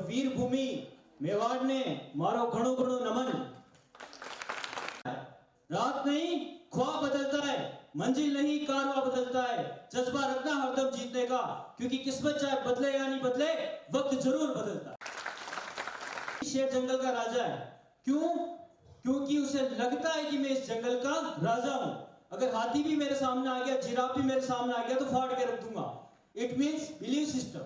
वीर भूमि मेवाड़ ने मारो घणो घणो नमन। रात नहीं ख्वाब बदलता है, मंजिल नहीं कारवां बदलता है। जज्बा रखना हरदम जीतने का, क्योंकि किस्मत चाहे बदले या नहीं बदले, वक्त जरूर बदलता है। शेर जंगल का राजा है, क्यों? क्योंकि उसे लगता है कि मैं इस जंगल का राजा हूं। अगर हाथी भी मेरे सामने आ गया, जिराफ भी मेरे सामने आ गया, तो फाड़ के रख दूंगा। It means belief system.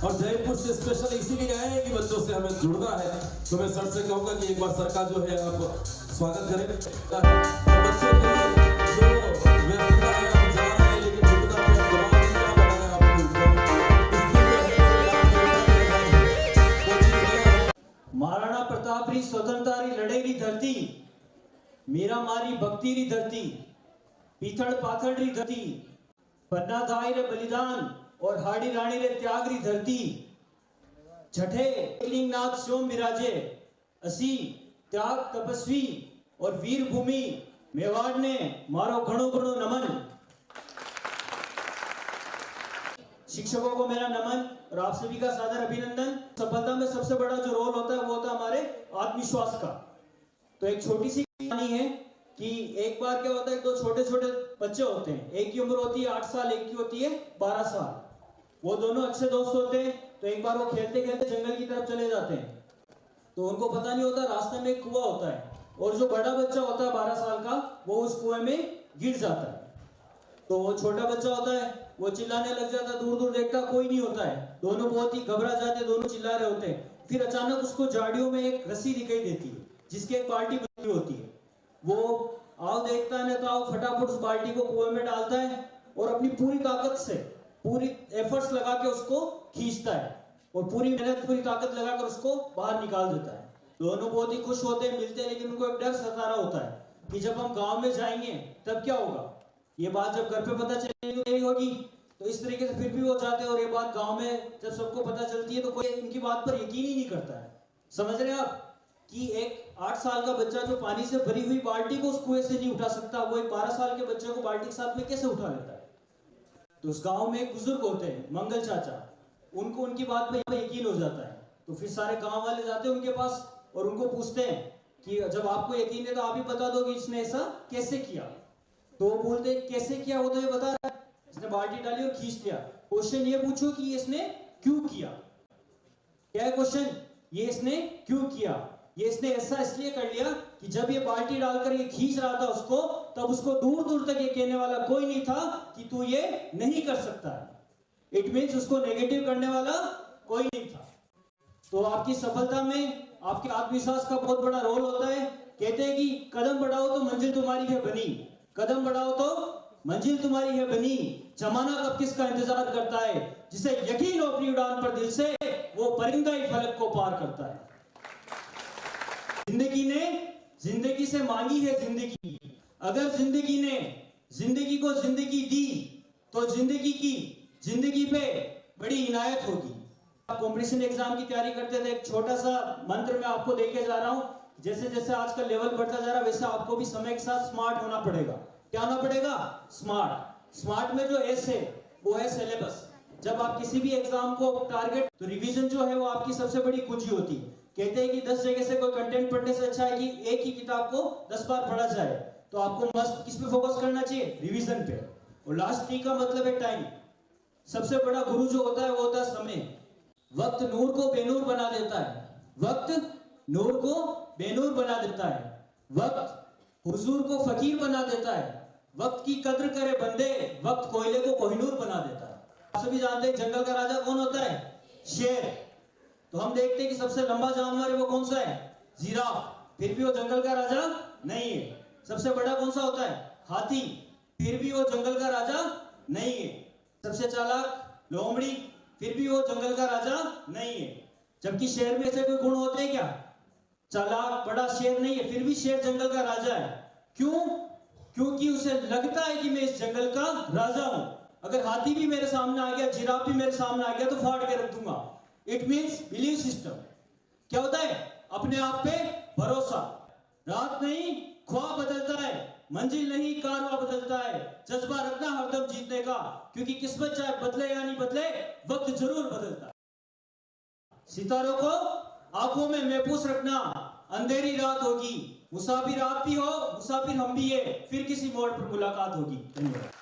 और जयपुर से स्पेशल इसीलिए आए हैं कि बच्चों से हमें जुड़ना है। तो मैं सर से कहूंगा कि एक बार सर का जो है आप स्वागत करें। बच्चे जो व्यस्तता है आप जा रहे हैं, लेकिन जुड़ना पे दबाव नहीं बनाना आपको। महाराणा प्रताप री स्वतंत्रता री लड़ाई री धरती, मीरा मारी भक्ति री धरती, पीथड़ पाथड़ री धरती, पन्ना धाई रे बलिदान और हाड़ी रानी रे त्याग री धरती। छठे लिंगनाथ सोम विराजे, असी त्याग तपस्वी और वीर भूमि मेवाड़ ने मारो घणो घणो नमन। शिक्षकों को मेरा नमन और आप सभी का सादर अभिनंदन। सफलता में सबसे बड़ा जो रोल होता है वो होता है हमारे आत्मविश्वास का। तो एक छोटी सी कहानी है कि एक बार क्या होता है, दो छोटे छोटे बच्चे होते हैं। एक की उम्र होती है 8 साल, एक की होती है 12 साल। वो दोनों अच्छे दोस्त होते हैं। तो एक बार वो खेलते खेलते जंगल की तरफ चले जाते हैं। तो उनको पता नहीं होता रास्ते में एक कुआं होता है, और जो बड़ा बच्चा होता है 12 साल का, वो उस कुएं में गिर जाता है। तो वो छोटा बच्चा होता है, वो चिल्लाने लग जाता है, दूर दूर देखता कोई नहीं होता है। दोनों बहुत ही घबरा जाते, दोनों चिल्ला रहे होते हैं। फिर अचानक उसको झाड़ियों में एक रस्सी दिखाई देती है, जिसकी एक बाल्टी बनी होती है। वो आओ देखता है ना, तो आओ फटाफट उस बाल्टी को कुएं में डालता है और अपनी पूरी ताकत से, पूरी एफर्ट्स लगा के उसको खींचता है और पूरी मेहनत, पूरी ताकत लगाकर उसको बाहर निकाल देता है। दोनों बहुत ही खुश होते हैं, मिलते हैं, लेकिन उनको एक डर सता रहा होता है कि जब हम गांव में जाएंगे तब क्या होगा। ये बात जब घर पे पता चलेगी नहीं होगी। तो इस तरीके से फिर भी वो जाते हैं, और ये बात गांव में जब सबको पता चलती है तो कोई इनकी बात पर यकीन ही नहीं करता है। समझ रहे हैं आप कि एक 8 साल का बच्चा जो पानी से भरी हुई बाल्टी को उस कुएं से नहीं उठा सकता, वो एक 12 साल के बच्चे को बाल्टी के साथ में कैसे उठा लेता है। तो उस गांव में एक बुजुर्ग होते हैं, मंगल चाचा। उनको उनकी बात पे यकीन हो जाता है। तो फिर सारे गांव वाले जाते हैं उनके पास और उनको पूछते हैं कि जब आपको यकीन है तो आप ही बता दो कि इसने ऐसा कैसे किया। तो वो बोलते हैं कैसे किया, वो तो ये बता रहा है, इसने बाल्टी डाली और खींच लिया। क्वेश्चन ये पूछो कि इसने क्यों किया। क्या है क्वेश्चन? ये इसने क्यों किया। ये इसने ऐसा इसलिए कर लिया कि जब ये बाल्टी डालकर ये खींच रहा था उसको, तब उसको दूर दूर तक ये कहने वाला कोई नहीं था कि तू ये नहीं कर सकता है। इट मींस उसको नेगेटिव करने वाला कोई नहीं था। तो आपकी सफलता में आपके आत्मविश्वास का बहुत बड़ा रोल होता है। कहते हैं कि कदम बढ़ाओ तो मंजिल तुम्हारी है बनी, कदम बढ़ाओ तो मंजिल तुम्हारी है बनी। जमाना कब किसका इंतजार करता है, जिसे यकीन हो अपनी उड़ान पर दिल से, वो परिंदा ही फलक को पार करता है। जिंदगी ने जिंदगी से मांगी है जिंदगी। अगर जिंदगी ने जिंदगी को जिंदगी दी, तो जिंदगी की जिंदगी पे बड़ी इनायत होगी। आप कॉम्पिटिशन एग्जाम की तैयारी करते थे, एक छोटा सा मंत्र मैं आपको देके जा रहा हूं। जैसे जैसे आज का लेवल बढ़ता जा रहा है, वैसे आपको भी समय के साथ स्मार्ट होना पड़ेगा। क्या होना पड़ेगा? स्मार्ट। स्मार्ट में जो एस है वो है सिलेबस। जब आप किसी भी एग्जाम को टारगेट, तो रिवीजन जो है वो आपकी सबसे बड़ी कुंजी होती है। कहते हैं कि 10 जगह से कोई कंटेंट पढ़ने से अच्छा है कि एक ही किताब को 10 बार पढ़ा जाए। तो आपको मस्त किस पे फोकस करना चाहिए? रिवीजन पे। और लास्ट टी का मतलब है टाइम। सबसे बड़ा गुरु जो होता है वो होता है समय। वक्त नूर को बेनूर बना देता है, वक्त नूर को बेनूर बना देता है, वक्त हुजूर को फकीर बना देता है। वक्त की कद्र करे बंदे, वक्त कोयले को कोहिनूर बना देता है। आप सभी जानते हैं जंगल का राजा कौन होता है? शेर। तो हम देखते हैं कि सबसे लंबा जानवर है वो कौन सा है? जिराफ। फिर भी वो जंगल का राजा नहीं है। सबसे बड़ा कौन सा होता है? हाथी। फिर भी वो जंगल का राजा नहीं है। सबसे चालाक लोमड़ी। फिर भी वो जंगल का राजा नहीं है। जबकि शेर में ऐसे कोई गुण होते हैं क्या? चालाक बड़ा शेर नहीं है, फिर भी शेर जंगल का राजा है। क्यों? क्योंकि उसे लगता है कि मैं इस जंगल का राजा हूं। अगर हाथी भी मेरे सामने आ गया, जिराफ भी मेरे सामने आ गया, तो फाड़ के रख दूंगा। It means believe system. क्या होता है? अपने आप पे भरोसा। रात नहीं ख्वाब बदलता है, मंजिल नहीं कारवां बदलता है। जज्बा रखना हरदम जीतने का, क्योंकि किस्मत चाहे बदले या नहीं बदले, वक्त जरूर बदलता है। सितारों को आंखों में महफूज रखना, अंधेरी रात होगी, मुसाफिर आप भी हो, मुसाफिर हम भी है, फिर किसी मोड़ पर मुलाकात होगी। धन्यवाद।